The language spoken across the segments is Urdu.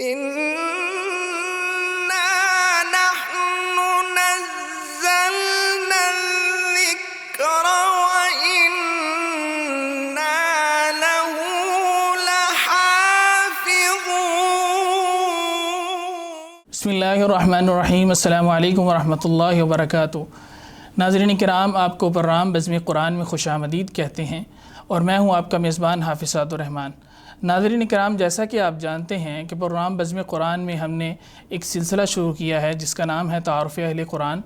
إنا نحن نزلنا الذكر وإنا له لحافظون۔ بسم اللہ الرحمن الرحیم۔ السلام علیکم ورحمۃ اللہ وبرکاتہ۔ ناظرین کرام، آپ کو پروگرام بزم قرآن میں خوش آمدید کہتے ہیں اور میں ہوں آپ کا میزبان حافظ سعد الرحمن۔ ناظرین کرام، جیسا کہ آپ جانتے ہیں کہ پروگرام بزم قرآن میں ہم نے ایک سلسلہ شروع کیا ہے جس کا نام ہے تعارف اہل قرآن،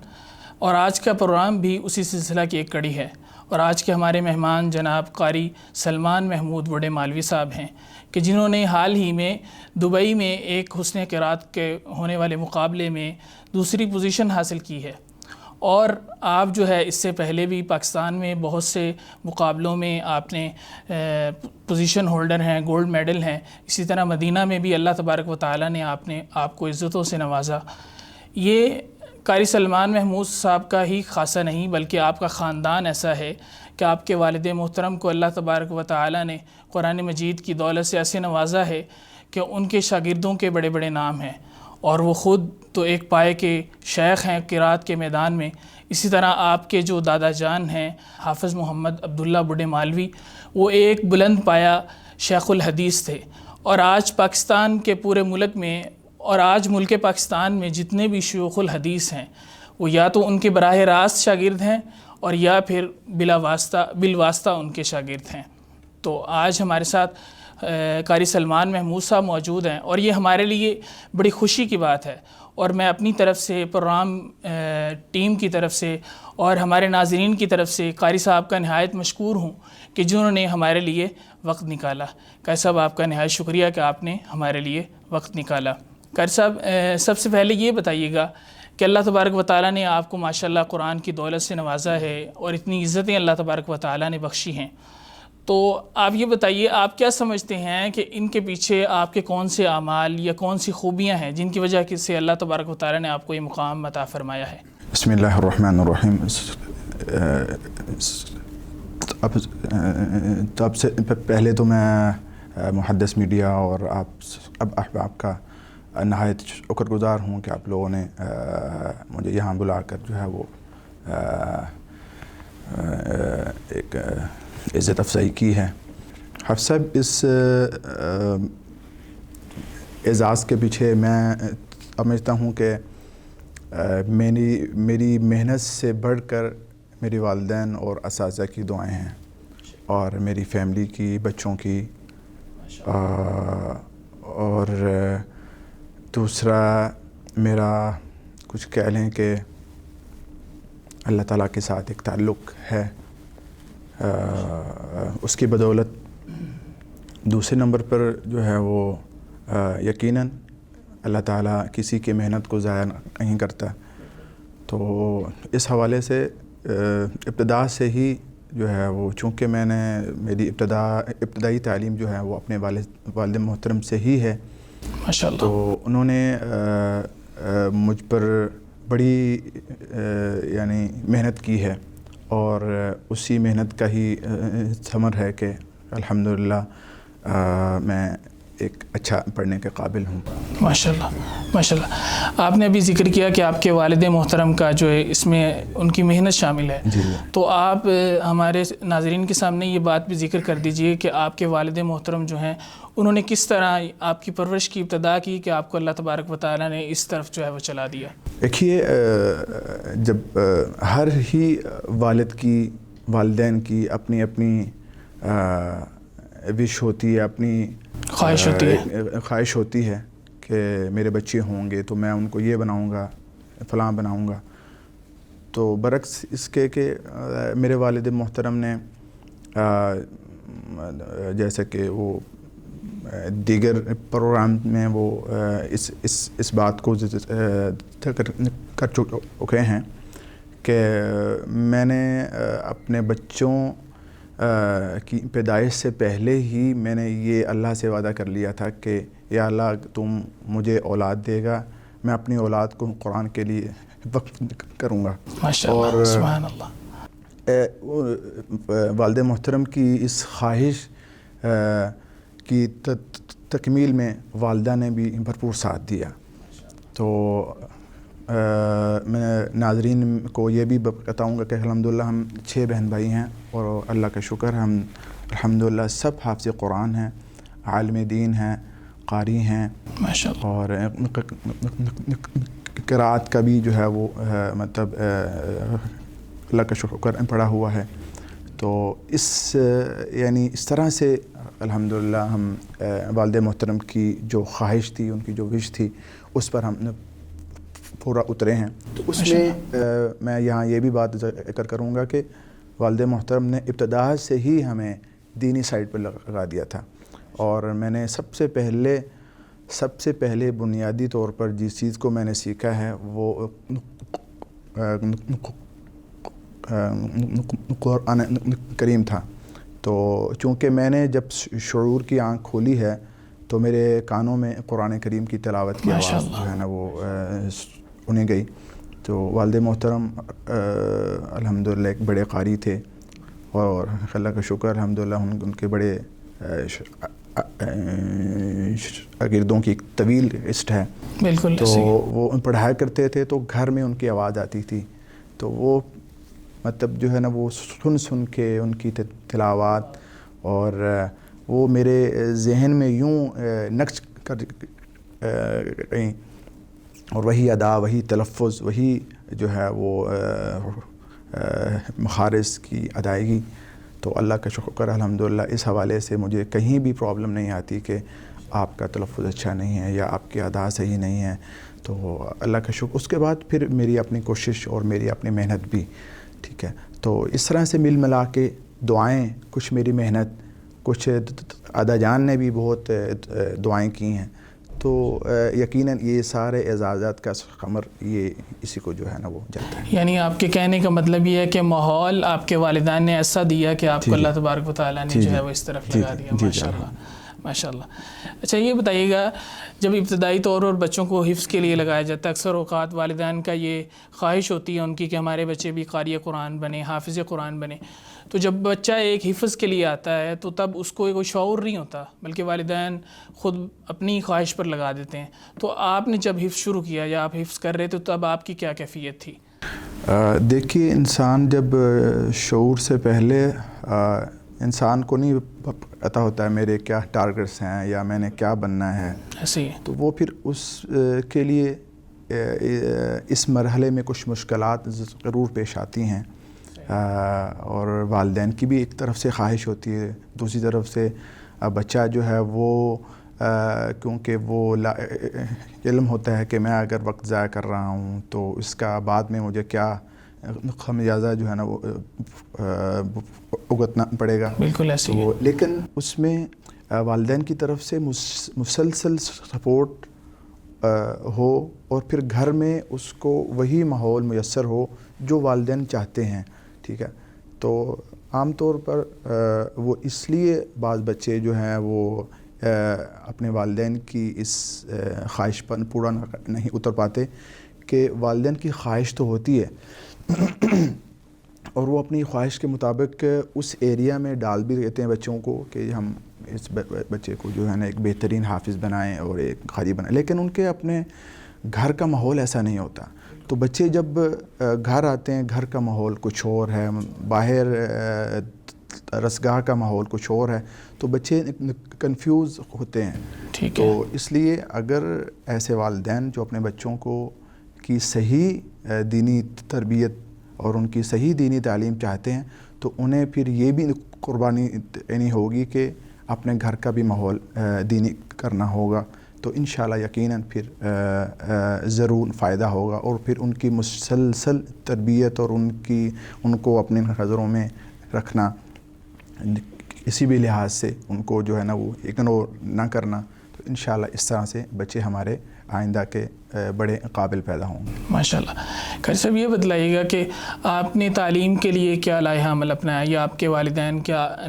اور آج کا پروگرام بھی اسی سلسلہ کی ایک کڑی ہے۔ اور آج کے ہمارے مہمان جناب قاری سلمان محمود بڑے مالوی صاحب ہیں کہ جنہوں نے حال ہی میں دبئی میں ایک حسن قرات کے ہونے والے مقابلے میں دوسری پوزیشن حاصل کی ہے، اور آپ جو ہے اس سے پہلے بھی پاکستان میں بہت سے مقابلوں میں آپ نے پوزیشن ہولڈر ہیں، گولڈ میڈل ہیں۔ اسی طرح مدینہ میں بھی اللہ تبارک و تعالیٰ نے آپ کو عزتوں سے نوازا۔ یہ قاری سلمان محمود صاحب کا ہی خاصہ نہیں بلکہ آپ کا خاندان ایسا ہے کہ آپ کے والد محترم کو اللہ تبارک و تعالیٰ نے قرآن مجید کی دولت سے ایسے نوازا ہے کہ ان کے شاگردوں کے بڑے بڑے نام ہیں، اور وہ خود تو ایک پائے کے شیخ ہیں قرات کے میدان میں۔ اسی طرح آپ کے جو دادا جان ہیں حافظ محمد عبداللہ بڑے مالوی، وہ ایک بلند پایا شیخ الحدیث تھے، اور آج پاکستان کے پورے ملک میں اور آج ملک پاکستان میں جتنے بھی شیوخ الحدیث ہیں وہ یا تو ان کے براہ راست شاگرد ہیں اور یا پھر بالواسطہ ان کے شاگرد ہیں۔ تو آج ہمارے ساتھ قاری سلمان محمود صاحب موجود ہیں، اور یہ ہمارے لیے بڑی خوشی کی بات ہے، اور میں اپنی طرف سے پروگرام ٹیم کی طرف سے اور ہمارے ناظرین کی طرف سے قاری صاحب کا نہایت مشکور ہوں کہ جنہوں نے ہمارے لیے وقت نکالا۔ قاری صاحب، آپ کا نہایت شکریہ کہ آپ نے ہمارے لیے وقت نکالا۔ قاری صاحب، سب سے پہلے یہ بتائیے گا کہ اللہ تبارک و تعالیٰ نے آپ کو ماشاءاللہ قرآن کی دولت سے نوازا ہے اور اتنی عزتیں اللہ تبارک و تعالیٰ نے بخشی ہیں، تو آپ یہ بتائیے آپ کیا سمجھتے ہیں کہ ان کے پیچھے آپ کے کون سے اعمال یا کون سی خوبیاں ہیں جن کی وجہ سے اللہ تبارک و تعالیٰ نے آپ کو یہ مقام عطا فرمایا ہے؟ بسم اللہ الرحمن الرحیم۔ اب سے پہلے تو میں محدث میڈیا اور آپ احباب کا نہایت شکر گزار ہوں کہ آپ لوگوں نے مجھے یہاں بلا کر جو ہے وہ ایک عزت افزائی کی ہے۔ حافظ صاحب، اس اعزاز کے پیچھے میں سمجھتا ہوں کہ میری محنت سے بڑھ کر میری والدین اور اساتذہ کی دعائیں ہیں، اور میری فیملی کی، بچوں کی، اور دوسرا میرا کچھ کہہ لیں کہ اللہ تعالیٰ کے ساتھ ایک تعلق ہے، اس کی بدولت۔ دوسرے نمبر پر جو ہے وہ یقیناً اللہ تعالیٰ کسی کی محنت کو ضائع نہیں کرتا، تو اس حوالے سے ابتدا سے ہی جو ہے وہ، چونکہ میری ابتدائی تعلیم جو ہے وہ اپنے والد محترم سے ہی ہے ماشاءاللہ، تو انہوں نے مجھ پر بڑی یعنی محنت کی ہے، اور اسی محنت کا ہی ثمر ہے کہ الحمدللہ میں ایک اچھا پڑھنے کے قابل ہوں۔ ماشاءاللہ ماشاءاللہ۔ آپ نے ابھی ذکر کیا کہ آپ کے والد محترم کا جو ہے اس میں ان کی محنت شامل ہے، جی، تو آپ ہمارے ناظرین کے سامنے یہ بات بھی ذکر کر دیجئے کہ آپ کے والد محترم جو ہیں انہوں نے کس طرح آپ کی پرورش کی ابتدا کی کہ آپ کو اللہ تبارک و تعالیٰ نے اس طرف جو ہے وہ چلا دیا؟ دیکھیے، جب ہر ہی والدین کی اپنی وش ہوتی ہے، اپنی خواہش ہوتی ہے کہ میرے بچے ہوں گے تو میں ان کو یہ بناؤں گا، فلاں بناؤں گا، تو برعکس اس کے کہ میرے والد محترم نے جیسے کہ وہ دیگر پروگرام میں وہ اس بات کو کر چکے ہیں کہ میں نے اپنے بچوں کی پیدائش سے پہلے ہی میں نے یہ اللہ سے وعدہ کر لیا تھا کہ یا اللہ تم مجھے اولاد دے گا، میں اپنی اولاد کو قرآن کے لیے وقف کروں گا۔ ماشاءاللہ، سبحان اللہ۔ والد محترم کی اس خواہش کی تکمیل میں والدہ نے بھی بھرپور ساتھ دیا. تو میں ناظرین کو یہ بھی بتاؤں گا کہ الحمدللہ ہم 6 بہن بھائی ہیں اور اللہ کا شکر ہم الحمدللہ سب حافظ قرآن ہیں, عالم دین ہیں, قاری ہیں ماشاءاللہ, اور قرأت کا بھی جو ہے وہ مطلب اللہ کا شکر پڑھا ہوا ہے. تو یعنی اس طرح سے الحمدللہ ہم والد محترم کی جو خواہش تھی, ان کی جو وش تھی, اس پر ہم پورا اترے ہیں. تو اس میں میں یہاں یہ بھی بات ذکر کروں گا کہ والد محترم نے ابتدا سے ہی ہمیں دینی سائٹ پر لگا دیا تھا, اور میں نے سب سے پہلے بنیادی طور پر جس چیز کو میں نے سیکھا ہے وہ قرآن کریم تھا. تو چونکہ میں نے جب شعور کی آنکھ کھولی ہے تو میرے کانوں میں قرآن کریم کی تلاوت کی آواز جو ہے نا وہ سنی گئی. تو والد محترم الحمدللہ ایک بڑے قاری تھے, اور اللہ کا شکر الحمدللہ ان کے بڑے شاگردوں کی ایک طویل لسٹ ہے. بالکل. تو وہ پڑھایا کرتے تھے تو گھر میں ان کی آواز آتی تھی, تو وہ مطلب جو ہے نا وہ سن کے ان کی تلاوات اور وہ میرے ذہن میں یوں نقش کر گئیں, اور وہی ادا, وہی تلفظ, وہی جو ہے وہ مخارج کی ادائیگی. تو اللہ کا شکر الحمدللہ اس حوالے سے مجھے کہیں بھی پرابلم نہیں آتی کہ آپ کا تلفظ اچھا نہیں ہے یا آپ کی ادا صحیح نہیں ہے. تو اللہ کا شکر. اس کے بعد پھر میری اپنی کوشش اور میری اپنی محنت بھی, ٹھیک ہے. تو اس طرح سے مل ملا کے دعائیں, کچھ میری محنت, کچھ ادا جان نے بھی بہت دعائیں کی ہیں. تو یقیناً یہ سارے اعزازات کا ثمر یہ اسی کو جو ہے نا وہ جاتا ہے. یعنی آپ کے کہنے کا مطلب یہ ہے کہ ماحول آپ کے والدین نے ایسا دیا کہ آپ کو اللہ تبارک و تعالیٰ نے جو ہے وہ اس طرف لگا دیا. ماشاءاللہ, ماشاءاللہ. اچھا یہ بتائیے گا, جب ابتدائی طور پر بچوں کو حفظ کے لیے لگایا جاتا ہے, اکثر اوقات والدین کا یہ خواہش ہوتی ہے ان کی کہ ہمارے بچے بھی قاری قرآن بنے, حافظ قرآن بنے. تو جب بچہ ایک حفظ کے لیے آتا ہے تو تب اس کو کوئی شعور نہیں ہوتا, بلکہ والدین خود اپنی خواہش پر لگا دیتے ہیں. تو آپ نے جب حفظ شروع کیا یا آپ حفظ کر رہے تھے تو تب آپ کی کیا کیفیت تھی؟ دیکھیے, انسان جب شعور سے پہلے انسان کو نہیں پتہ ہوتا ہے میرے کیا ٹارگٹس ہیں یا میں نے کیا بننا ہے. ایسے ہی. تو وہ پھر اس کے لیے اس مرحلے میں کچھ مشکلات ضرور پیش آتی ہیں, اور والدین کی بھی ایک طرف سے خواہش ہوتی ہے, دوسری طرف سے بچہ جو ہے وہ کیونکہ وہ علم ہوتا ہے کہ میں اگر وقت ضائع کر رہا ہوں تو اس کا بعد میں مجھے کیا خمیازہ جو ہے نا وہ بھگتنا پڑے گا. بالکل ایسے ہی. لیکن اس میں والدین کی طرف سے مسلسل سپورٹ ہو, اور پھر گھر میں اس کو وہی ماحول میسر ہو جو والدین چاہتے ہیں, ٹھیک ہے. تو عام طور پر وہ اس لیے بعض بچے جو ہیں وہ اپنے والدین کی اس خواہش پر پورا نہیں اتر پاتے کہ والدین کی خواہش تو ہوتی ہے اور وہ اپنی خواہش کے مطابق اس ایریا میں ڈال بھی دیتے ہیں بچوں کو کہ ہم اس بچے کو جو ہے نا ایک بہترین حافظ بنائیں اور ایک قاری بنائیں, لیکن ان کے اپنے گھر کا ماحول ایسا نہیں ہوتا. تو بچے جب گھر آتے ہیں, گھر کا ماحول کچھ اور ہے, باہر رسگاہ کا ماحول کچھ اور ہے, تو بچے کنفیوز ہوتے ہیں. تو اس لیے اگر ایسے والدین جو اپنے بچوں کو کی صحیح دینی تربیت اور ان کی صحیح دینی تعلیم چاہتے ہیں تو انہیں پھر یہ بھی قربانی دینی ہوگی کہ اپنے گھر کا بھی ماحول دینی کرنا ہوگا. تو انشاءاللہ یقیناً پھر ضرور فائدہ ہوگا, اور پھر ان کی مسلسل تربیت اور ان کو اپنے نظروں میں رکھنا, کسی بھی لحاظ سے ان کو جو ہے نا وہ اگنور نہ کرنا. تو انشاءاللہ اس طرح سے بچے ہمارے آئندہ کے بڑے قابل پیدا ہوں گے. ماشاءاللہ. قاری صاحب یہ بتلائیے گا کہ آپ نے تعلیم کے لیے کیا لائحہ عمل اپنایا, یا آپ کے والدین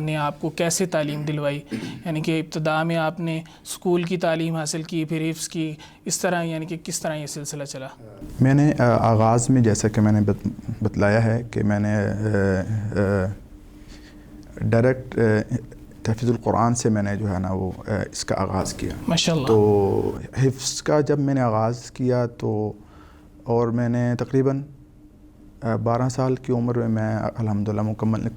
نے آپ کو کیسے تعلیم دلوائی؟ یعنی کہ ابتدا میں آپ نے اسکول کی تعلیم حاصل کی, پھر حفظ کی, اس طرح یعنی کہ کس طرح یہ سلسلہ چلا؟ میں نے آغاز میں جیسا کہ میں نے بتلایا ہے کہ میں نے ڈائریکٹ تحفیظ القرآن سے میں نے جو ہے نا وہ اس کا آغاز کیا. ماشاءاللہ. تو حفظ کا جب میں نے آغاز کیا تو اور میں نے تقریباً 12 سال کی عمر میں الحمدللہ مکمل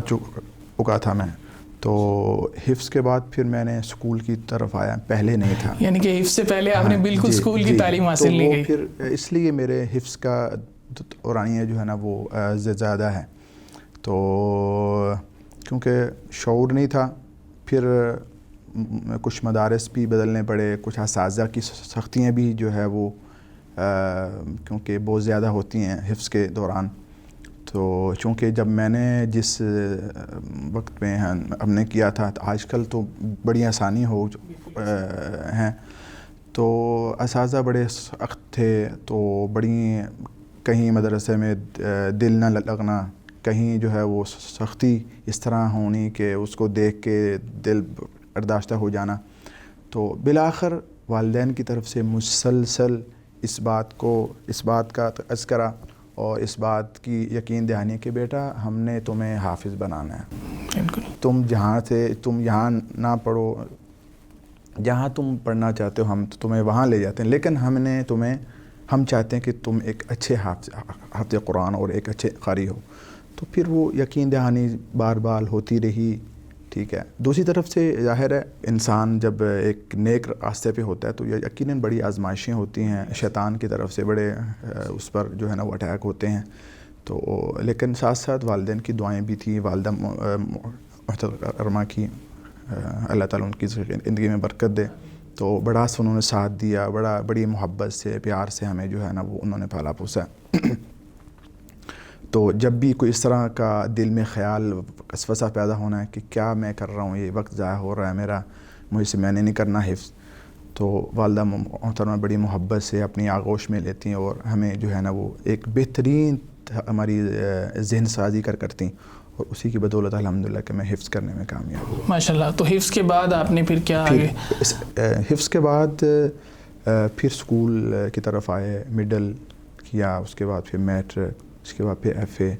چکا تھا میں. تو حفظ کے بعد پھر میں نے اسکول کی طرف آیا, پہلے نہیں تھا. یعنی کہ حفظ سے پہلے آپ نے بالکل اسکول کی تعلیم حاصل نہیں کی. پھر اس لیے میرے حفظ کا دورانیہ جو ہے نا وہ زیادہ ہے. تو کیونکہ شعور نہیں تھا, پھر کچھ مدارس بھی بدلنے پڑے, کچھ اساتذہ کی سختیاں بھی جو ہے وہ کیونکہ بہت زیادہ ہوتی ہیں حفظ کے دوران. تو چونکہ جب میں نے جس وقت میں ہم نے کیا تھا, آج کل تو بڑی آسانی ہیں, تو اساتذہ بڑے سخت تھے. تو بڑی کہیں مدرسے میں دل نہ لگنا, کہیں جو ہے وہ سختی اس طرح ہونی کہ اس کو دیکھ کے دل برداشتہ ہو جانا. تو بالآخر والدین کی طرف سے مسلسل اس بات کا تذکرہ اور اس بات کی یقین دہانی کہ بیٹا ہم نے تمہیں حافظ بنانا ہے. تم یہاں نہ پڑھو, جہاں تم پڑھنا چاہتے ہو ہم تمہیں وہاں لے جاتے ہیں, لیکن ہم چاہتے ہیں کہ تم ایک اچھے حافظ قرآن اور ایک اچھے قاری ہو. تو پھر وہ یقین دہانی بار بار ہوتی رہی. ٹھیک ہے. دوسری طرف سے ظاہر ہے انسان جب ایک نیک راستے پہ ہوتا ہے تو یقیناً بڑی آزمائشیں ہوتی ہیں, شیطان کی طرف سے بڑے اس پر جو ہے نا وہ اٹیک ہوتے ہیں. تو لیکن ساتھ ساتھ والدین کی دعائیں بھی تھیں, والدہ محترمہ کی, اللہ تعالیٰ ان کی زندگی میں برکت دے. تو بڑا انہوں نے ساتھ دیا, بڑی محبت سے پیار سے ہمیں جو ہے نا وہ انہوں نے پالا پوسا. تو جب بھی کوئی اس طرح کا دل میں خیال وسوسہ پیدا ہونا ہے کہ کیا میں کر رہا ہوں, یہ وقت ضائع ہو رہا ہے میرا, مجھ سے میں نے نہیں کرنا حفظ, تو والدہ محترمہ بڑی محبت سے اپنی آغوش میں لیتی ہیں اور ہمیں جو ہے نا وہ ایک بہترین ہماری ذہن سازی کرتی, اور اسی کی بدولت الحمدللہ کہ میں حفظ کرنے میں کامیاب ہوں. ماشاءاللہ. تو حفظ کے بعد آپ نے پھر کیا آگے؟ حفظ کے بعد پھر اسکول کی طرف آئے, مڈل کیا, اس کے بعد پھر میٹرک, اس کے بعد پھر ایف اے,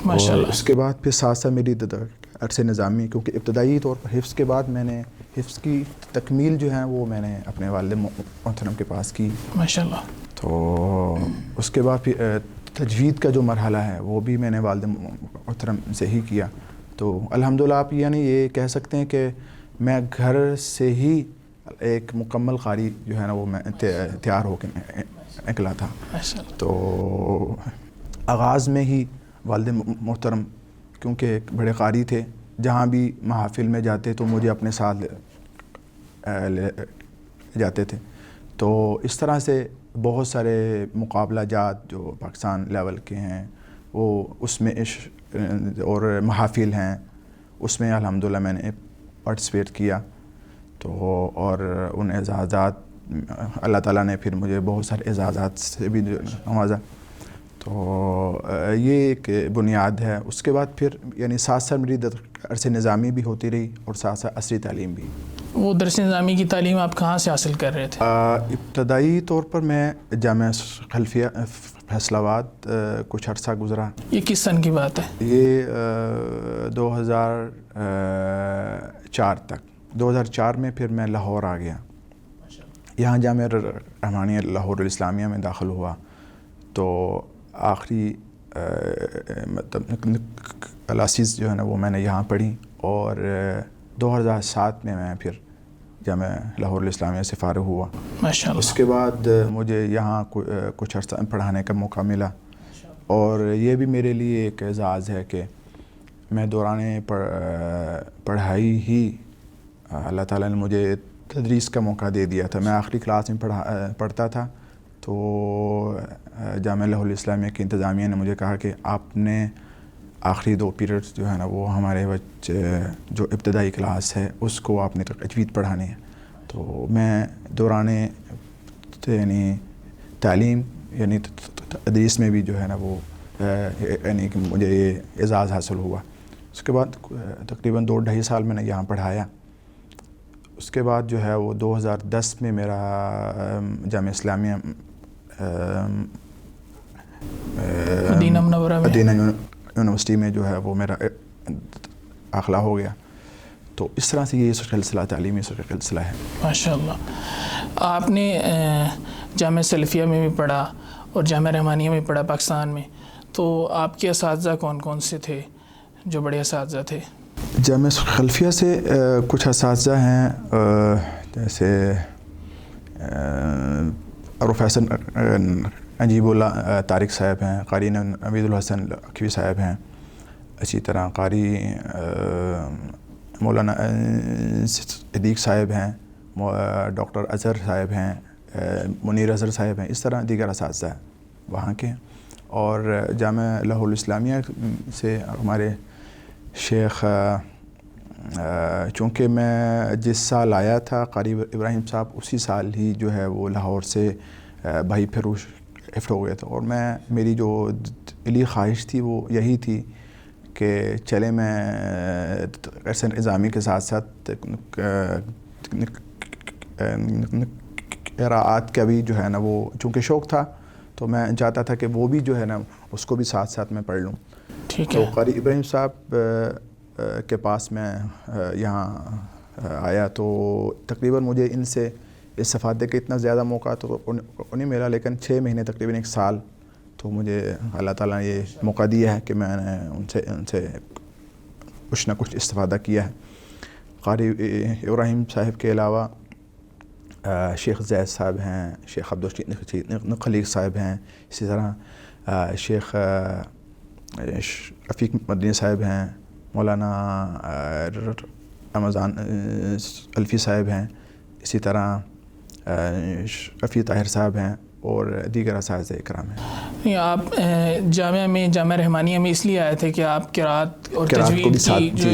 اور اس کے بعد پھر ساتھ ساتھ میری عرص نظامی, کیونکہ ابتدائی طور پر حفظ کے بعد میں نے حفظ کی تکمیل جو ہے وہ میں نے اپنے والد محترم کے پاس کی. ماشاءاللہ. تو اس کے بعد پھر تجوید کا جو مرحلہ ہے وہ بھی میں نے والد محترم سے ہی کیا. تو الحمدللہ آپ یعنی یہ کہہ سکتے ہیں کہ میں گھر سے ہی ایک مکمل قاری جو ہے نا وہ میں تیار ہو کے نکلا تھا. تو آغاز میں ہی والد محترم کیونکہ ایک بڑے قاری تھے, جہاں بھی محافل میں جاتے تو مجھے اپنے ساتھ لے جاتے تھے. تو اس طرح سے بہت سارے مقابلہ جات جو پاکستان لیول کے ہیں وہ اس میں اور محافل ہیں, اس میں الحمدللہ میں نے پارٹیسپیٹ کیا. تو اور ان اعزازات اللہ تعالیٰ نے پھر مجھے بہت سارے اعزازات سے بھی نوازا. تو یہ ایک بنیاد ہے. اس کے بعد پھر یعنی ساتھ ساتھ میری درس نظامی بھی ہوتی رہی اور ساتھ ساتھ عصری تعلیم بھی. وہ درس نظامی کی تعلیم آپ کہاں سے حاصل کر رہے تھے؟ ابتدائی طور پر میں جامعہ خلفیہ فیصل آباد کچھ عرصہ گزرا. یہ کس سن کی بات ہے؟ یہ 2004 تک. 2004 میں پھر میں لاہور آ گیا. یہاں جامعہ رحمانیہ لاہور الاسلامیہ میں داخل ہوا. تو آخری کلاسز جو ہے نا وہ میں نے یہاں پڑھی, اور 2007 میں پھر جامعہ لاہور الاسلامیہ سے فارغ ہوا. ماشاءاللہ. اس کے بعد مجھے یہاں کچھ عرصہ پڑھانے کا موقع ملا, اور یہ بھی میرے لیے ایک اعزاز ہے کہ میں دوران پڑھائی ہی اللہ تعالیٰ نے مجھے تدریس کا موقع دے دیا تھا. میں آخری کلاس میں پڑھتا تھا, تو جامعہ لاہور الاسلامیہ کی انتظامیہ نے مجھے کہا کہ آپ نے آخری 2 پیریڈز جو ہے نا وہ ہمارے بچے جو ابتدائی کلاس ہے اس کو آپ نے تجوید پڑھانی ہے. تو میں دوران یعنی تعلیم یعنی تدریس میں بھی جو ہے نا وہ یعنی کہ مجھے یہ اعزاز حاصل ہوا. اس کے بعد تقریباً 2-2.5 سال میں نے یہاں پڑھایا. اس کے بعد جو ہے وہ 2010 میں میرا جامعہ اسلامیہ مدینہ منورہ میں مدینہ یونیورسٹی میں جو ہے وہ میرا داخلہ ہو گیا. تو اس طرح سے یہ سلسلہ تعلیمی سلسلہ ہے. ماشاء اللہ. آپ نے جامعہ سلفیہ میں بھی پڑھا اور جامعہ رحمانیہ میں پڑھا پاکستان میں, تو آپ کے اساتذہ کون کون سے تھے جو بڑے اساتذہ تھے؟ جامعہ خلفیہ سے کچھ اساتذہ ہیں جیسے پروفیسر نجیب اللہ طارق صاحب ہیں, قاری نوید الحسن لکھوی صاحب ہیں, اسی طرح قاری مولانا صدیق صاحب ہیں, ڈاکٹر اظہر صاحب ہیں, منیر اظہر صاحب ہیں, اس طرح دیگر اساتذہ وہاں کے ہیں. اور جامعہ لاہور الاسلامیہ سے ہمارے شیخ, چونکہ میں جس سال آیا تھا قاری ابراہیم صاحب اسی سال ہی جو ہے وہ لاہور سے بھائی پھر شفٹ ہو گئے تھے, اور میری جو دلی خواہش تھی وہ یہی تھی کہ چلے میں عرصہ نظامی کے ساتھ ساتھ قراءات کا بھی جو ہے نا وہ چونکہ شوق تھا, تو میں چاہتا تھا کہ وہ بھی جو ہے نا اس کو بھی ساتھ ساتھ میں پڑھ لوں. ٹھیک ہے. تو قاری ابراہیم صاحب کے پاس میں یہاں آیا تو تقریباً مجھے ان سے استفادے کا اتنا زیادہ موقع تو نہیں ملا, لیکن 6 مہینے تقریباً 1 سال تو مجھے اللہ تعالیٰ نے یہ موقع دیا ہے کہ میں نے ان سے کچھ نہ کچھ استفادہ کیا ہے. قاری ابراہیم صاحب کے علاوہ شیخ زید صاحب ہیں, شیخ عبدالرشید خلیق صاحب ہیں, اسی طرح شیخ رفیق مدنی صاحب ہیں, مولانا رمضان الفی صاحب ہیں, اسی طرح رفیع طاہر صاحب ہیں اور دیگر اساتذہ کرام ہیں. آپ جامعہ میں جامعہ رحمانیہ میں اس لیے آئے تھے کہ آپ قراءت اور تجوید کی جو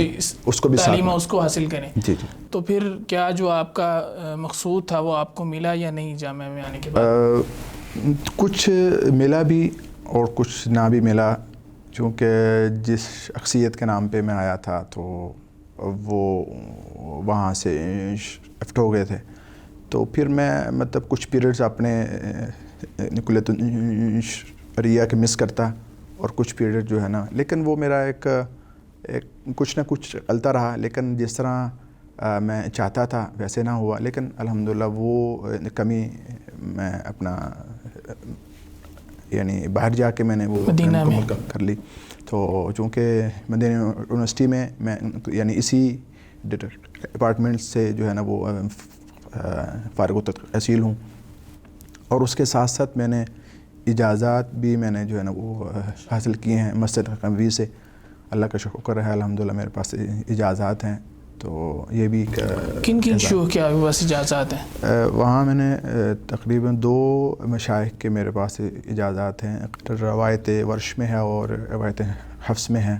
تعلیم ہے اس کو حاصل کریں. جی جی. تو پھر کیا جو آپ کا مقصود تھا وہ آپ کو ملا یا نہیں جامعہ میں آنے کے بعد؟ کچھ ملا بھی اور کچھ نہ بھی ملا, چونکہ جس شخصیت کے نام پہ میں آیا تھا تو وہ وہاں سے شفٹ ہو گئے تھے, تو پھر میں مطلب کچھ پیریڈز اپنے کلیت الشریعہ کے مس کرتا اور کچھ پیریڈ جو ہے نا, لیکن وہ میرا ایک کچھ نہ کچھ چلتا رہا, لیکن جس طرح میں چاہتا تھا ویسے نہ ہوا. لیکن الحمدللہ وہ کمی میں اپنا یعنی باہر جا کے میں نے وہ مکمل کر لی. تو چونکہ مدینہ یونیورسٹی میں یعنی اسی ڈپارٹمنٹ سے جو ہے نا وہ فارغ التحصیل ہوں, اور اس کے ساتھ ساتھ میں نے اجازات بھی میں نے جو ہے نا وہ حاصل کیے ہیں مسجد قموی سے. اللہ کا شکر ہے الحمدللہ میرے پاس اجازات ہیں. تو یہ بھی کن کن شیوخ کے آپ کے پاس اجازات ہیں؟ وہاں میں نے تقریباً 2 مشائخ کے میرے پاس اجازات ہیں, روایت ورش میں ہے اور روایت حفص میں ہے.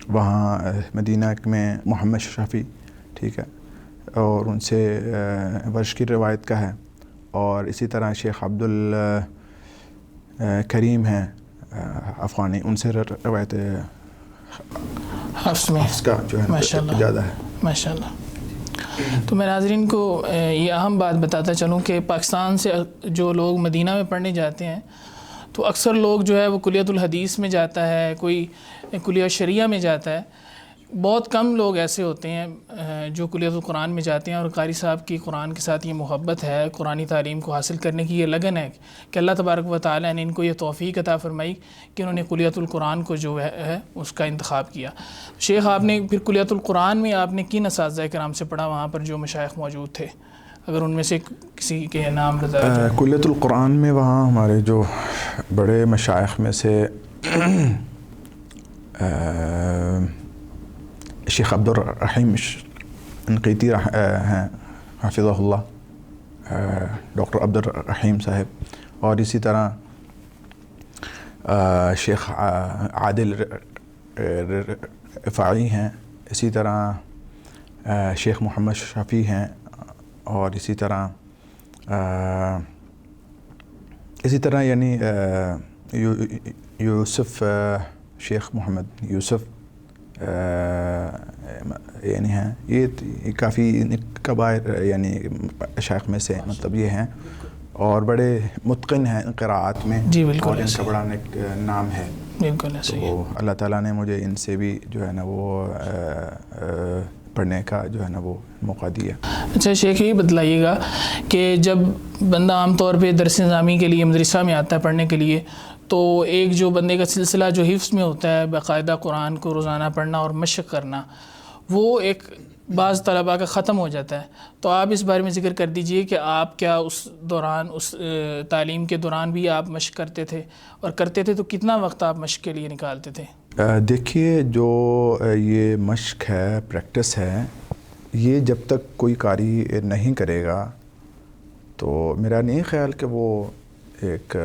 وہاں مدینہ میں محمد شفیع, ٹھیک ہے, اور ان سے ورش کی روایت کا ہے, اور اسی طرح شیخ عبد الکریم ہیں افغانی, ان سے روایت حفص کا جو ہے اجازت ہے. ماشاء اللہ. تو میں ناظرین کو یہ اہم بات بتاتا چلوں کہ پاکستان سے جو لوگ مدینہ میں پڑھنے جاتے ہیں تو اکثر لوگ جو ہے وہ کلیت الحدیث میں جاتا ہے, کوئی کلیت شریعہ میں جاتا ہے. بہت کم لوگ ایسے ہوتے ہیں جو کلیت القرآن میں جاتے ہیں, اور قاری صاحب کی قرآن کے ساتھ یہ محبت ہے, قرآنی تعلیم کو حاصل کرنے کی یہ لگن ہے کہ اللہ تبارک و تعالیٰ نے ان کو یہ توفیق عطا فرمائی کہ انہوں نے کلیت القرآن کو جو ہے اس کا انتخاب کیا. شیخ آپ نے پھر کلیت القرآن میں آپ نے کن اساتذہ کرام سے پڑھا وہاں پر جو مشائخ موجود تھے, اگر ان میں سے کسی کے نام بتایا جائے؟ کلیت القرآن میں وہاں ہمارے جو بڑے مشائخ میں سے شیخ عبدالرحیم انقیتی ہیں حفظہ اللہ, ڈاکٹر عبدالرحیم صاحب, اور اسی طرح شیخ عادل رفاعی ہیں, اسی طرح شیخ محمد شفیع ہیں, اور اسی طرح یعنی یوسف شیخ محمد یوسف یعنی ہیں. یہ کافی کبائر یعنی مشائخ میں سے مطلب یہ ہیں. اور بڑے متقن ہیں قراءات میں. جی بالکل اور ان ایسے کا بڑا نام ہے. بالکل ایسے ہی. تو اللہ تعالیٰ نے مجھے ان سے بھی جو ہے نا وہ پڑھنے کا جو ہے نا وہ موقع دیا. اچھا شیخ یہ بتلائیے گا کہ جب بندہ عام طور پہ درس نظامی کے لیے مدرسہ میں آتا ہے پڑھنے کے لیے، تو ایک جو بندے کا سلسلہ جو حفظ میں ہوتا ہے، باقاعدہ قرآن کو روزانہ پڑھنا اور مشق کرنا، وہ ایک بعض طلباء کا ختم ہو جاتا ہے. تو آپ اس بارے میں ذکر کر دیجئے کہ آپ کیا اس دوران، اس تعلیم کے دوران بھی آپ مشق کرتے تھے، اور کرتے تھے تو کتنا وقت آپ مشق کے لیے نکالتے تھے؟ دیکھیے جو یہ مشق ہے، پریکٹس ہے، یہ جب تک کوئی قاری نہیں کرے گا تو میرا نہیں خیال کہ وہ ایک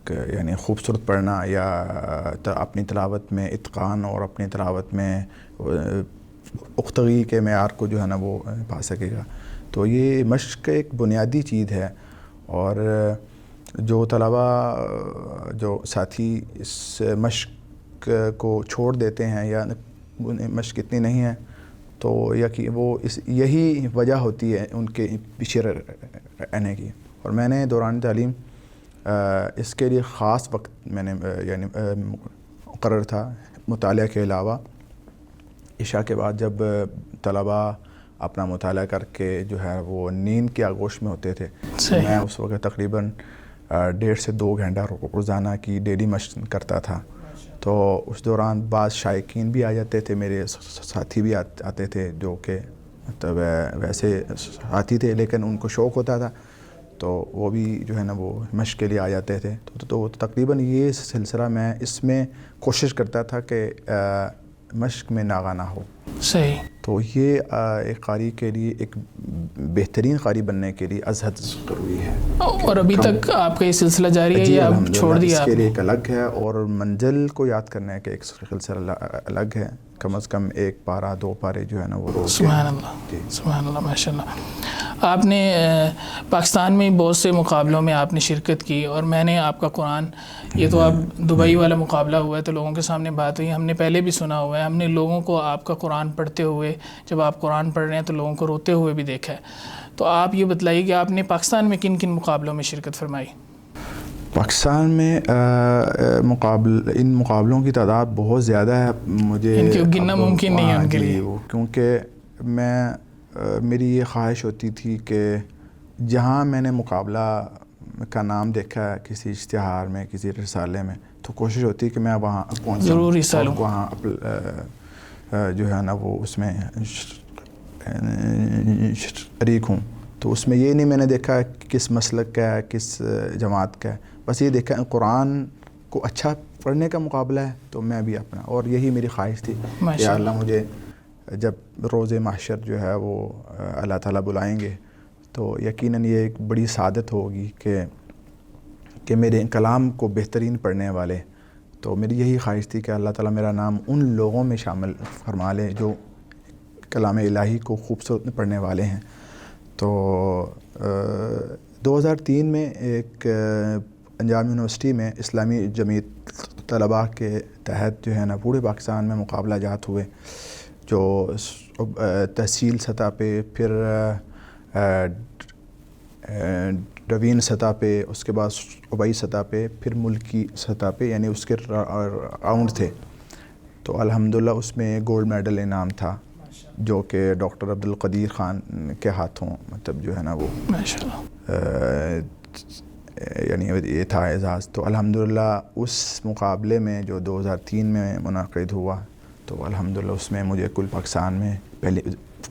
یعنی خوبصورت پڑھنا یا اپنی تلاوت میں اتقان اور اپنی تلاوت میں پختگی کے معیار کو جو ہے نا وہ پا سکے گا. تو یہ مشق ایک بنیادی چیز ہے. اور جو طلباء، جو ساتھی اس مشق کو چھوڑ دیتے ہیں یا مشق اتنی نہیں ہے، تو وہ یہی وجہ ہوتی ہے ان کے پیچھے رہنے کی. اور میں نے دوران تعلیم اس کے لیے خاص وقت میں نے یعنی مقرر تھا مطالعہ کے علاوہ. عشاء کے بعد جب طلباء اپنا مطالعہ کر کے جو ہے وہ نیند کے آغوش میں ہوتے تھے، میں اس وقت تقریباً 1.5 سے 2 گھنٹہ روزانہ کی ڈیلی مشق کرتا تھا. تو اس دوران بعض شائقین بھی آ جاتے تھے، میرے ساتھی بھی آتے تھے جو کہ مطلب ویسے ساتھی تھے لیکن ان کو شوق ہوتا تھا، تو وہ بھی جو ہے نا وہ مشق کے لیے آ جاتے تھے. تو تقریباً یہ سلسلہ میں اس میں کوشش کرتا تھا کہ مشق میں ناغہ نہ ہو. صحیح. تو یہ ایک قاری کے لیے، ایک بہترین قاری بننے کے لیے از حد ضروری ہے. اور ابھی تک آپ کا یہ سلسلہ جاری ہے یا آپ چھوڑ دیا؟ اس کے لیے ایک الگ ہے، اور منزل کو یاد کرنے کا ایک سلسلہ الگ ہے. کم از کم 1 پارہ 2 پارے جو ہے نا وہ روز. سبحان اللہ، سبحان اللہ، ماشاء اللہ. آپ نے پاکستان میں بہت سے مقابلوں میں آپ نے شرکت کی، اور میں نے آپ کا قرآن، یہ تو اب دبئی والا مقابلہ ہوا ہے تو لوگوں کے سامنے بات ہوئی، ہم نے پہلے بھی سنا ہوا ہے، ہم نے لوگوں کو آپ کا قرآن پڑھتے ہوئے، جب آپ قرآن پڑھ رہے ہیں تو لوگوں کو روتے ہوئے بھی دیکھا ہے. تو آپ یہ بتلائیے کہ آپ نے پاکستان میں کن کن مقابلوں میں شرکت فرمائی؟ پاکستان میں ان مقابلوں کی تعداد بہت زیادہ ہے، مجھے ان کو گننا ممکن نہیں ہے ان کے لیے. کیونکہ میری یہ خواہش ہوتی تھی کہ جہاں میں نے مقابلہ کا نام دیکھا ہے کسی اشتہار میں، کسی رسالے میں، تو کوشش ہوتی ہے کہ میں وہاں پہنچوں، ضرور حصہ لوں، وہاں جو ہے نا وہ اس میں شریک ہوں. تو اس میں یہ نہیں میں نے دیکھا کس مسلک کا ہے، کس جماعت کا ہے، بس یہ دیکھا قرآن کو اچھا پڑھنے کا مقابلہ ہے تو میں بھی اپنا. اور یہی میری خواہش تھی کہ یا اللہ مجھے جب روز محشر جو ہے وہ اللہ تعالیٰ بلائیں گے تو یقیناً یہ ایک بڑی سعادت ہوگی کہ میرے کلام کو بہترین پڑھنے والے. تو میری یہی خواہش تھی کہ اللہ تعالیٰ میرا نام ان لوگوں میں شامل فرما لے جو کلام الہی کو خوبصورت پڑھنے والے ہیں. تو 2003 میں ایک پنجاب یونیورسٹی میں اسلامی جمعیت طلباء کے تحت جو ہے نا پورے پاکستان میں مقابلہ جات ہوئے، جو تحصیل سطح پہ، پھر ڈوین سطح پہ، اس کے بعد صوبائی سطح پہ، پھر ملکی سطح پہ، یعنی اس کے راؤنڈ تھے. تو الحمدللہ اس میں گولڈ میڈل انعام تھا جو کہ ڈاکٹر عبدالقدیر خان کے ہاتھوں مطلب جو ہے نا وہ یعنی یہ تھا اعزاز. تو الحمدللہ اس مقابلے میں جو 2003 میں منعقد ہوا، تو الحمدللہ اس میں مجھے کل پاکستان میں پہلی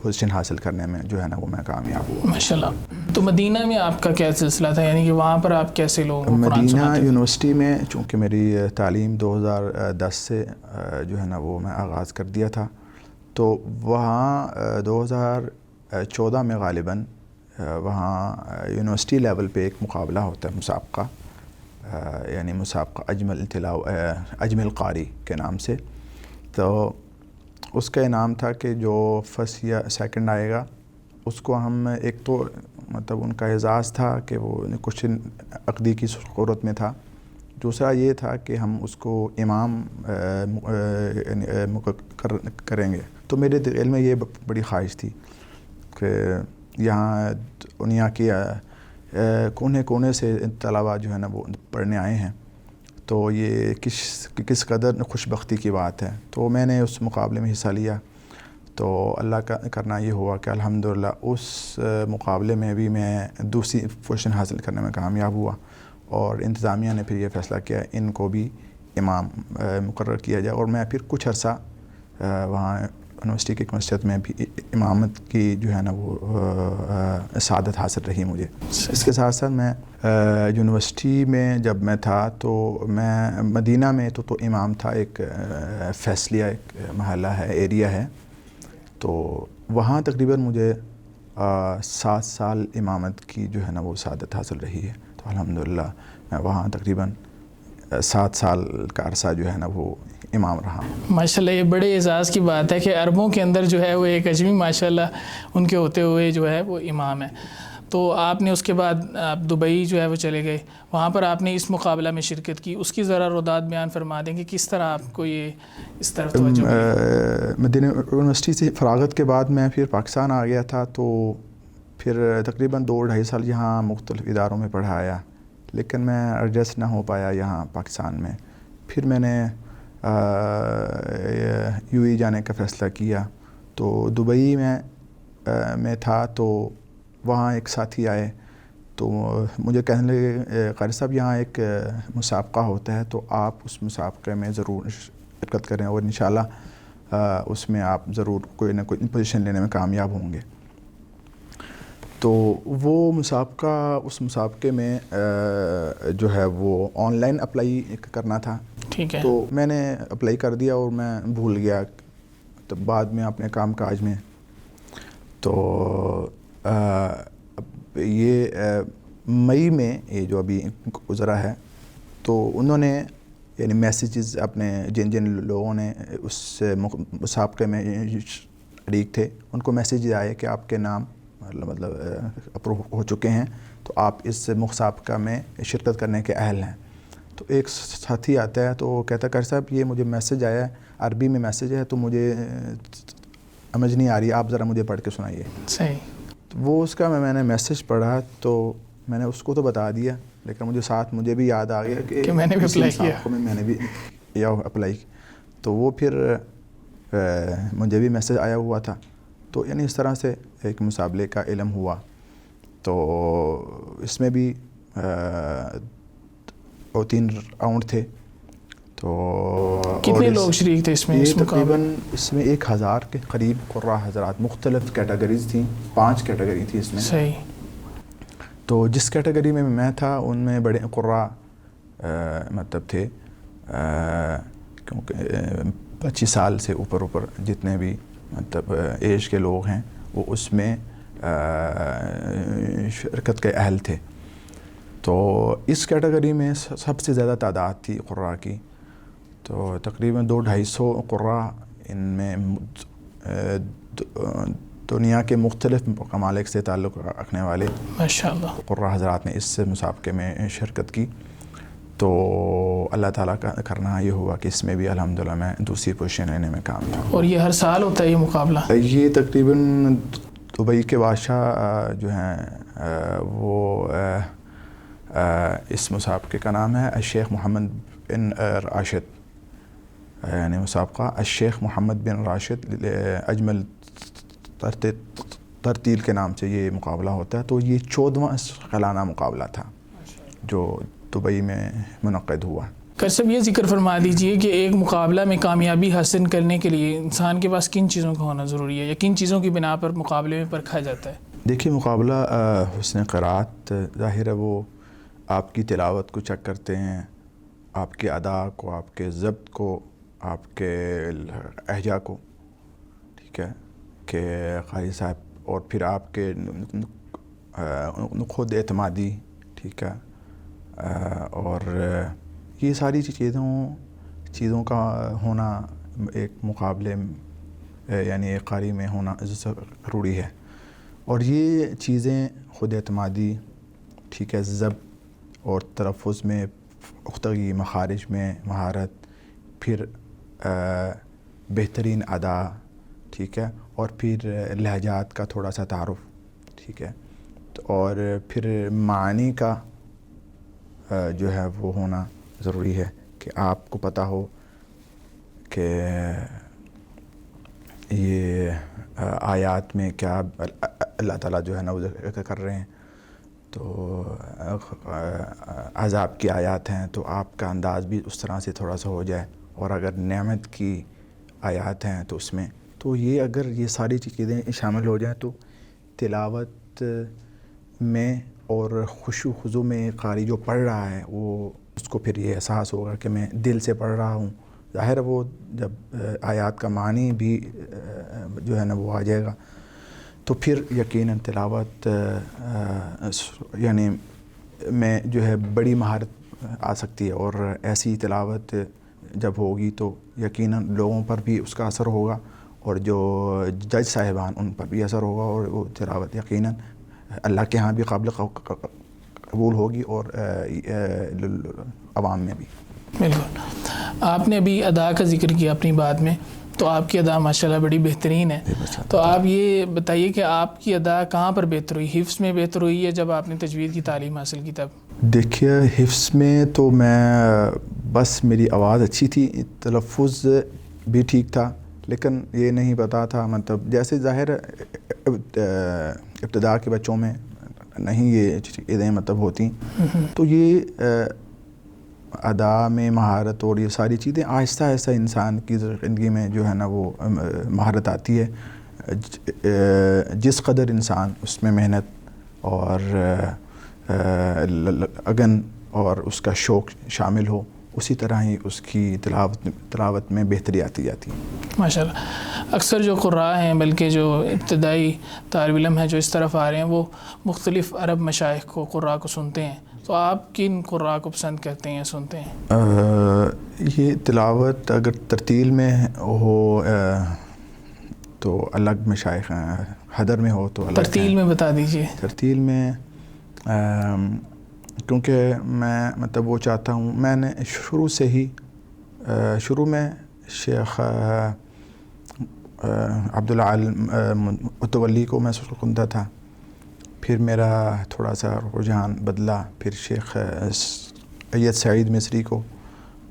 پوزیشن حاصل کرنے میں جو ہے نا وہ میں کامیاب ہوا. ماشاءاللہ. تو مدینہ میں آپ کا کیا سلسلہ تھا، یعنی کہ وہاں پر آپ کیسے لوگوں کو قرآن سناتے مدینہ تھے؟ یونیورسٹی میں چونکہ میری تعلیم 2010 سے جو ہے نا وہ میں آغاز کر دیا تھا، تو وہاں 2014 میں غالباً وہاں یونیورسٹی لیول پہ ایک مقابلہ ہوتا ہے، مسابقہ، یعنی مسابقہ اجمل قاری کے نام سے. تو اس کا انعام تھا کہ جو فرسٹ یا سیکنڈ آئے گا اس کو ہم، ایک تو مطلب ان کا اعزاز تھا کہ وہ کچھ عقدی کی صورت میں تھا، دوسرا یہ تھا کہ ہم اس کو امام مقرر کریں گے. تو میرے دل میں یہ بڑی خواہش تھی کہ یہاں دنیا کی کونے کونے سے طلباء جو ہے نا وہ پڑھنے آئے ہیں، تو یہ کس قدر خوش بختی کی بات ہے۔ تو میں نے اس مقابلے میں حصہ لیا، تو اللہ کا کرنا یہ ہوا کہ الحمدللہ اس مقابلے میں بھی میں دوسری پوزیشن حاصل کرنے میں کامیاب ہوا، اور انتظامیہ نے پھر یہ فیصلہ کیا ان کو بھی امام مقرر کیا جائے، اور میں پھر کچھ عرصہ وہاں یونیورسٹی کی مسجد میں بھی امامت کی جو ہے نا وہ سعادت حاصل رہی مجھے۔ اس کے ساتھ ساتھ میں یونیورسٹی میں جب میں تھا تو میں مدینہ میں تو امام تھا، ایک فیصلیہ ایک محلہ ہے، ایریا ہے، تو وہاں تقریباً مجھے 7 سال امامت کی جو ہے نا وہ سعادت حاصل رہی ہے۔ تو الحمدللہ میں وہاں تقریباً 7 سال کا عرصہ جو ہے نا وہ امام رہا۔ ماشاءاللہ یہ بڑے اعزاز کی بات ہے کہ عربوں کے اندر جو ہے وہ ایک اجمی ماشاءاللہ ان کے ہوتے ہوئے جو ہے وہ امام ہے۔ تو آپ نے اس کے بعد آپ دبئی جو ہے وہ چلے گئے، وہاں پر آپ نے اس مقابلہ میں شرکت کی، اس کی ذرا روداد بیان فرما دیں کہ کس طرح آپ کو یہ اس طرف توجہ ہوئی؟ مدینہ یونیورسٹی سے فراغت کے بعد میں پھر پاکستان آ گیا تھا، تو پھر تقریباً 2-2.5 سال یہاں مختلف اداروں میں پڑھایا، لیکن میں ایڈجسٹ نہ ہو پایا یہاں پاکستان میں۔ پھر میں نے یو اے جانے کا فیصلہ کیا، تو دبئی میں تھا، تو وہاں ایک ساتھی آئے تو مجھے کہنے لگے قاری صاحب یہاں ایک مسابقہ ہوتا ہے، تو آپ اس مسابقے میں ضرور شرکت کریں، اور انشاءاللہ اس میں آپ ضرور کوئی نہ کوئی پوزیشن لینے میں کامیاب ہوں گے۔ تو وہ اس مسابقے میں جو ہے وہ آن لائن اپلائی کرنا تھا، ٹھیک ہے، تو میں نے اپلائی کر دیا اور میں بھول گیا، تو بعد میں اپنے کام کاج میں تو یہ مئی میں یہ جو ابھی گزرا ہے، تو انہوں نے یعنی میسیجز اپنے جن لوگوں نے اس مسابقے میں شریک تھے ان کو میسیج آئے کہ آپ کے نام مطلب اپروو ہو چکے ہیں، تو آپ اس مسابقہ میں شرکت کرنے کے اہل ہیں۔ تو ایک ساتھی آتا ہے تو وہ کہتا ہے قاری صاحب یہ مجھے میسیج آیا ہے، عربی میں میسیج ہے، تو مجھے سمجھ نہیں آ رہی، آپ ذرا مجھے پڑھ کے سنائیے۔ صحیح۔ تو وہ اس کا میں نے میسیج پڑھا، تو میں نے اس کو تو بتا دیا، لیکن مجھے بھی یاد آ گیا کہ میں نے بھی اپلائی کیا، میں نے بھی اپلائی، تو وہ پھر مجھے بھی میسیج آیا ہوا تھا، تو یعنی اس طرح سے ایک مسابقے کا علم ہوا۔ تو اس میں بھی 3 راؤنڈ تھے، تو کتنے لوگ شریک تھے اس میں؟ تقریباً اس میں 1000 کے قریب قراء حضرات، مختلف کیٹیگریز تھیں، 5 کیٹیگری تھی اس میں۔ صحیح۔ تو جس کیٹیگری میں تھا ان میں بڑے قراء مطلب تھے، کیونکہ 25 سال سے اوپر جتنے بھی مطلب ایج کے لوگ ہیں وہ اس میں شرکت کے اہل تھے۔ تو اس کیٹیگری میں سب سے زیادہ تعداد تھی قراء کی، تو تقریباً 200-250 قراء ان میں دنیا کے مختلف ممالک سے تعلق رکھنے والے ماشاءاللہ قراء حضرات نے اس مسابقے میں شرکت کی۔ تو اللہ تعالیٰ کا کرنا یہ ہوا کہ اس میں بھی الحمدللہ میں دوسری پوزیشن لینے میں کامیاب ہوں۔ اور یہ ہر سال ہوتا ہے یہ مقابلہ؟ یہ تقریباً دبئی کے بادشاہ جو ہیں وہ اس مسابقے کا نام ہے الشیخ محمد بن راشد، یعنی مسابقہ الشیخ محمد بن راشد اجمل ترتیل کے نام سے یہ مقابلہ ہوتا ہے۔ تو یہ 14واں سالانہ مقابلہ تھا جو دبئی میں منعقد ہوا۔ قاری صاحب یہ ذکر فرما دیجئے کہ ایک مقابلہ میں کامیابی حاصل کرنے کے لیے انسان کے پاس کن چیزوں کا ہونا ضروری ہے، یا کن چیزوں کی بنا پر مقابلے میں پرکھا جاتا ہے؟ دیکھیے مقابلہ حسن قرات ظاہر ہے وہ آپ کی تلاوت کو چیک کرتے ہیں، آپ کے ادا کو، آپ کے ضبط کو، آپ کے لہجہ کو، ٹھیک ہے کہ قاری صاحب، اور پھر آپ کے خود اعتمادی، ٹھیک ہے، اور یہ ساری چیزوں کا ہونا ایک مقابلے یعنی ایک قاری میں ہونا ضروری ہے۔ اور یہ چیزیں خود اعتمادی، ٹھیک ہے، ضبط اور تلفظ میں پختگی، مخارج میں مہارت، پھر بہترین ادا، ٹھیک ہے، اور پھر لہجات کا تھوڑا سا تعارف، ٹھیک ہے، اور پھر معانی کا جو ہے وہ ہونا ضروری ہے کہ آپ کو پتہ ہو کہ یہ آیات میں کیا اللہ تعالیٰ جو ہے نا وہ ذکر کر رہے ہیں. تو عذاب کی آیات ہیں تو آپ کا انداز بھی اس طرح سے تھوڑا سا ہو جائے. اور اگر نعمت کی آیات ہیں تو اس میں تو یہ اگر یہ ساری چیزیں شامل ہو جائیں تو تلاوت میں اور خشوع و خضوع میں قاری جو پڑھ رہا ہے وہ اس کو پھر یہ احساس ہوگا کہ میں دل سے پڑھ رہا ہوں. ظاہر ہے وہ جب آیات کا معنی بھی جو ہے نا وہ آ جائے گا تو پھر یقیناً تلاوت یعنی میں جو ہے بڑی مہارت آ سکتی ہے. اور ایسی تلاوت جب ہوگی تو یقیناً لوگوں پر بھی اس کا اثر ہوگا اور جو جج صاحبان ان پر بھی اثر ہوگا اور وہ تلاوت یقیناً اللہ کے ہاں بھی قابل قبول ہوگی اور عوام میں بھی. بالکل. آپ نے ابھی ادا کا ذکر کیا اپنی بات میں، تو آپ کی ادا ماشاءاللہ بڑی بہترین ہے. تو آپ یہ بتائیے کہ آپ کی ادا کہاں پر بہتر ہوئی؟ حفظ میں بہتر ہوئی ہے جب آپ نے تجوید کی تعلیم حاصل کی تب؟ دیکھیے حفظ میں تو میں بس میری آواز اچھی تھی، تلفظ بھی ٹھیک تھا، لیکن یہ نہیں پتا تھا مطلب جیسے ظاہر ابتدا کے بچوں میں نہیں یہ چیزیں مطلب ہوتی. تو یہ ادا میں مہارت اور یہ ساری چیزیں آہستہ آہستہ انسان کی زندگی میں جو ہے نا وہ مہارت آتی ہے. جس قدر انسان اس میں محنت اور اگن اور اس کا شوق شامل ہو اسی طرح ہی اس کی تلاوت میں بہتری آتی جاتی ہے. ماشاءاللہ. اکثر جو قراء ہیں بلکہ جو ابتدائی طالب علم ہیں جو اس طرف آ رہے ہیں وہ مختلف عرب مشائخ کو قراء کو سنتے ہیں، تو آپ کن قراء کو پسند کرتے ہیں سنتے ہیں؟ یہ تلاوت اگر ترتیل میں ہو تو الگ مشائخ ہیں، حدر میں ہو تو الگ. ترتیل میں بتا دیجئے. ترتیل میں کیونکہ میں مطلب وہ چاہتا ہوں، میں نے شروع میں شیخ عبدالعال متولی کو میں سنتا تھا، پھر میرا تھوڑا سا رجحان بدلا، پھر شیخ ایت سعید مصری کو،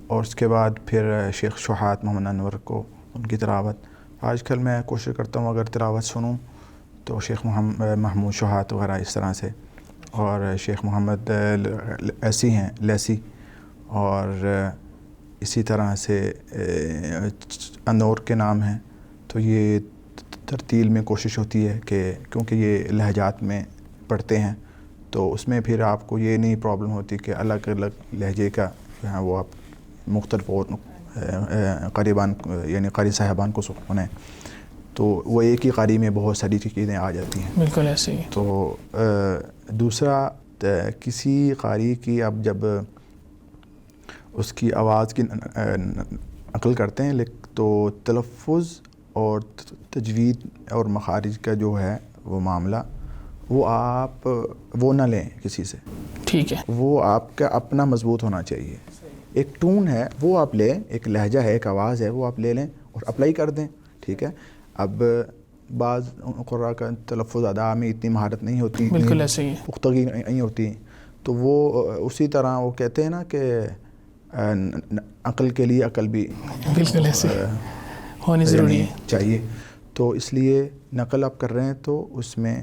اور اس کے بعد پھر شیخ شہات محمد انور کو ان کی تلاوت. آج کل میں کوشش کرتا ہوں اگر تلاوت سنوں تو شیخ محمود شہات وغیرہ اس طرح سے، اور شیخ محمد ایسی ہیں لیسی، اور اسی طرح سے انور کے نام ہیں. تو یہ ترتیل میں کوشش ہوتی ہے کہ کیونکہ یہ لہجات میں پڑھتے ہیں تو اس میں پھر آپ کو یہ نہیں پرابلم ہوتی کہ الگ الگ لہجے کا جو ہے وہ آپ مختلف قریبان یعنی قاری صاحبان کو سنیں تو وہ ایک ہی قاری میں بہت ساری چیزیں آ جاتی ہیں. بالکل ایسے ہی. تو دوسرا کسی قاری کی آپ جب اس کی آواز کی نقل کرتے ہیں تو تلفظ اور تجوید اور مخارج کا جو ہے وہ معاملہ وہ آپ وہ نہ لیں کسی سے. ٹھیک ہے. وہ آپ کا اپنا مضبوط ہونا چاہیے. ایک ٹون ہے وہ آپ لیں، ایک لہجہ ہے، ایک آواز ہے وہ آپ لے لیں اور اپلائی کر دیں. ٹھیک ہے. اب بعض قراء کا تلفظ ادا میں اتنی مہارت نہیں ہوتی، بالکل ایسے ہی پختگی نہیں ہوتی، تو وہ اسی طرح وہ کہتے ہیں نا کہ عقل کے لیے عقل بھی بالکل ایسے ہونی ضروری ہے چاہیے. تو اس لیے نقل آپ کر رہے ہیں تو اس میں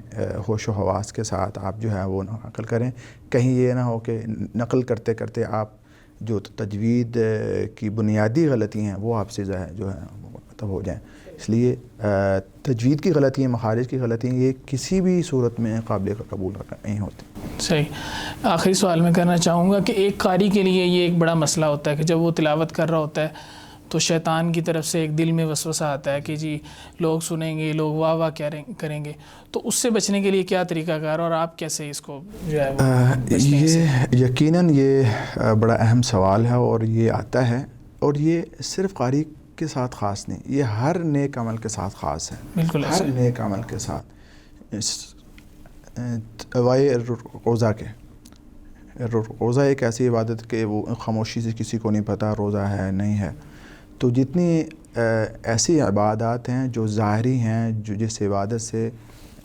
ہوش و حواس کے ساتھ آپ جو ہے وہ نقل کریں. کہیں یہ نہ ہو کہ نقل کرتے کرتے آپ جو تجوید کی بنیادی غلطی ہیں وہ آپ سے جو ہے مطلب ہو جائیں. اس لیے تجوید کی غلطیاں، مخارج کی غلطیاں یہ کسی بھی صورت میں قابل قبول نہیں ہوتی. صحیح. آخری سوال میں کرنا چاہوں گا کہ ایک قاری کے لیے یہ ایک بڑا مسئلہ ہوتا ہے کہ جب وہ تلاوت کر رہا ہوتا ہے تو شیطان کی طرف سے ایک دل میں وسوسہ آتا ہے کہ جی لوگ سنیں گے، لوگ واہ واہ کریں گے، تو اس سے بچنے کے لیے کیا طریقہ کار اور آپ کیسے اس کو جو ہے یہ یقیناً یہ بڑا اہم سوال ہے اور یہ آتا ہے، اور یہ صرف قاری کے ساتھ خاص نہیں، یہ ہر نیک عمل کے ساتھ خاص ہے. بالکل ہر نیک عمل کے ساتھ. روزہ ایک ایسی عبادت کہ وہ خاموشی سے کسی کو نہیں پتہ روزہ ہے نہیں ہے. تو جتنی ایسی عبادات ہیں جو ظاہری ہیں، جو جس عبادت سے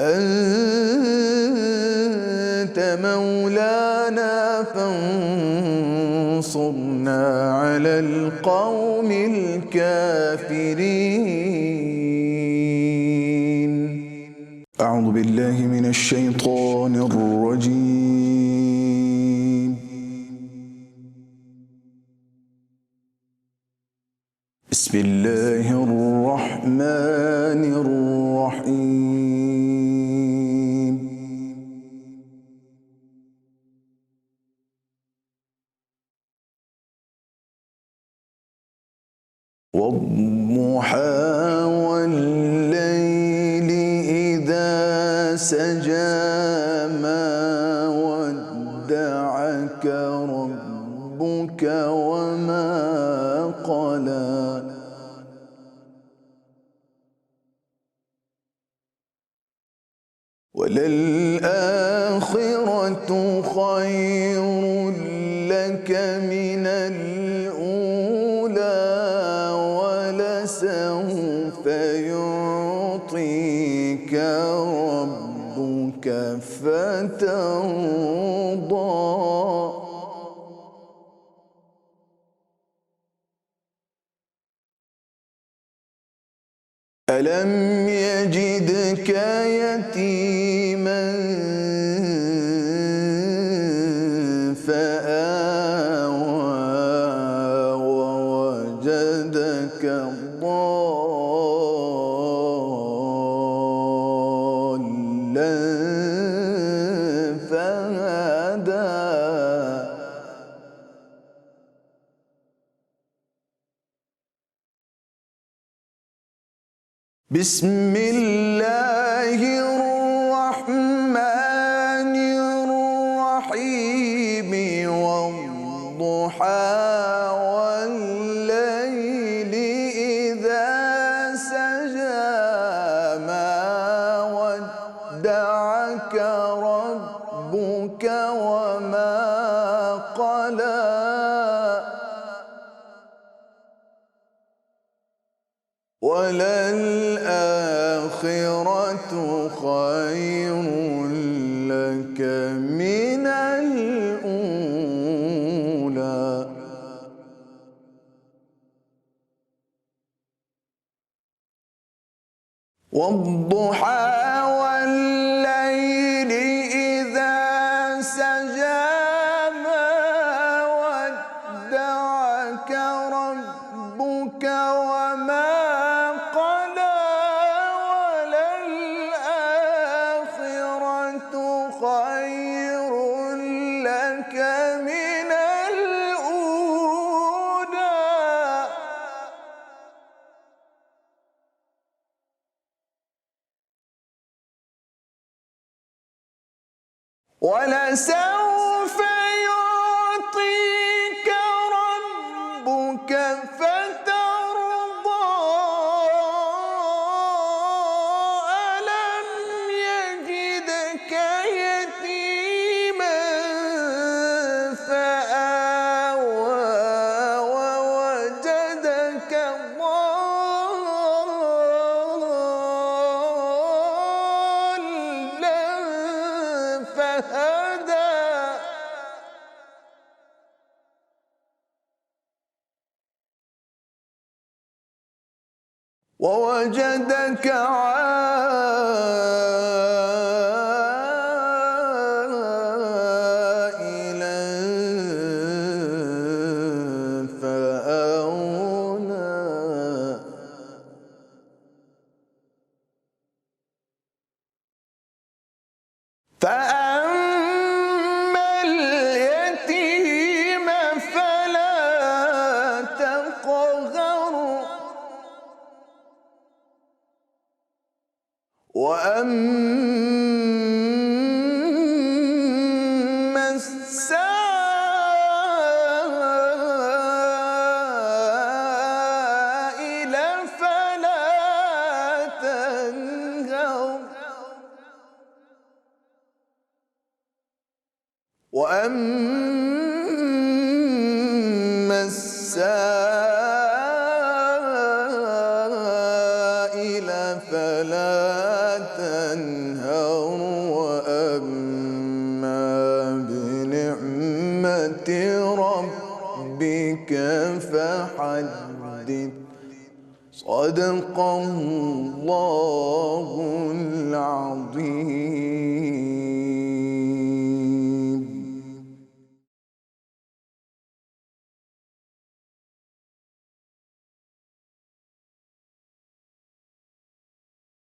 أنت مولانا فانصرنا على القوم الكافرين. أعوذ بالله من الشيطان الرجيم. بسم الله الرحمن الرحيم. والضحى والليل إذا سجى ما ودعك ربك وما قلى وللآخرة خير لك من الأولى ولسوف يعطيك ربك فترضى. ألم يجدك يتيما فآوى ووجدك ضالا فهدى. بسم الله الرحمن الرحيم. والضحى والليل إذا سجى ما ودعك ربك وما قلى وللآخرة خير لك من الأولى والضحى والليل إذا سجى ما ودعك ربك وما قلى وللآخرة خير لك من الأولى ولسوف يعطيك ربك فترضى. ألم يجدك يتيما فآوى ووجدك ضالا فهدى. ووجدك عائلا فأغنى. فأما اليتيم فلا تقهر وأما السائل فلا تنهر وأما السائل فلا تنهر وأما بنعمة ربك فحدث. صدق الله العظيم.